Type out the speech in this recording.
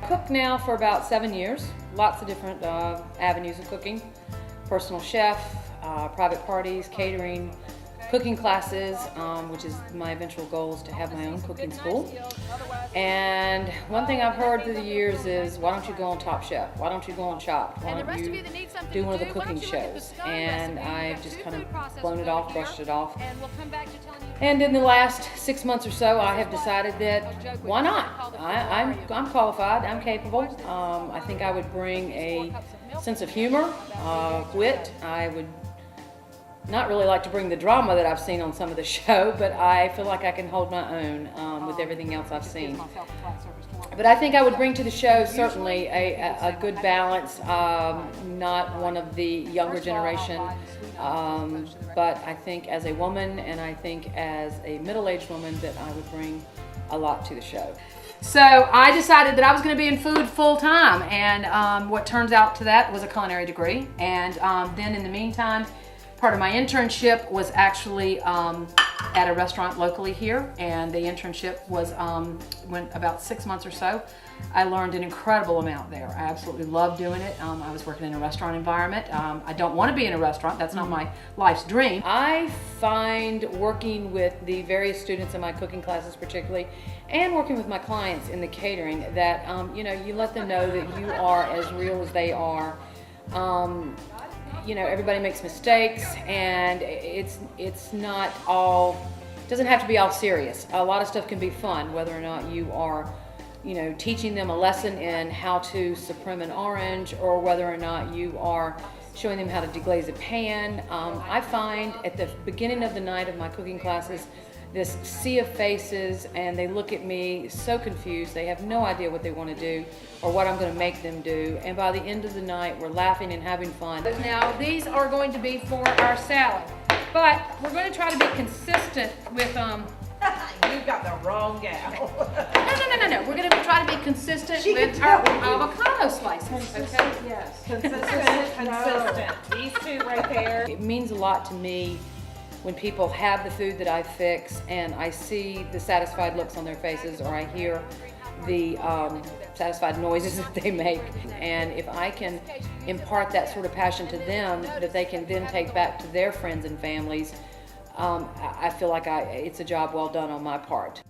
cooked now for about 7 years. Lots of different avenues of cooking. Personal chef, private parties, catering, cooking classes, which is my eventual goal is to have my own cooking school. And one thing I've heard through the years is, why don't you go on Top Chef? Why don't you go on Chopped? Why don't you do one of the cooking shows? And I've just kind of blown it off, brushed it off. And in the last 6 months or so, I have decided that why not? I'm qualified, I'm capable. I think I would bring a sense of humor, wit. I would not really like to bring the drama that I've seen on some of the show, but I feel like I can hold my own with everything else I've seen. But I think I would bring to the show certainly a good balance, not one of the younger generation, but I think as a woman and I think as a middle-aged woman that I would bring a lot to the show. So I decided that I was going to be in food full time, and what turns out to that was a culinary degree. And then in the meantime, part of my internship was actually at a restaurant locally here, and the internship was went about 6 months or so. I learned an incredible amount there. I absolutely loved doing it. I was working in a restaurant environment. I don't want to be in a restaurant. That's not my life's dream. I find working with the various students in my cooking classes particularly, and working with my clients in the catering, that you know, you let them know that you are as real as they are. You know, everybody makes mistakes, and it's not all, doesn't have to be all serious. A lot of stuff can be fun, whether or not you are, you know, teaching them a lesson in how to supreme an orange, or whether or not you are showing them how to deglaze a pan. I find at the beginning of the night of my cooking classes, this sea of faces, and they look at me so confused. They have no idea what they want to do or what I'm going to make them do. And by the end of the night, we're laughing and having fun. Now, these are going to be for our salad, but we're going to try to be consistent with You got the wrong gal. No. We're going to try to be consistent with our avocado slices. Okay. Yes. Consistent. These two right there. It means a lot to me when people have the food that I fix and I see the satisfied looks on their faces, or I hear the satisfied noises that they make. And if I can impart that sort of passion to them that they can then take back to their friends and families, I feel like it's a job well done on my part.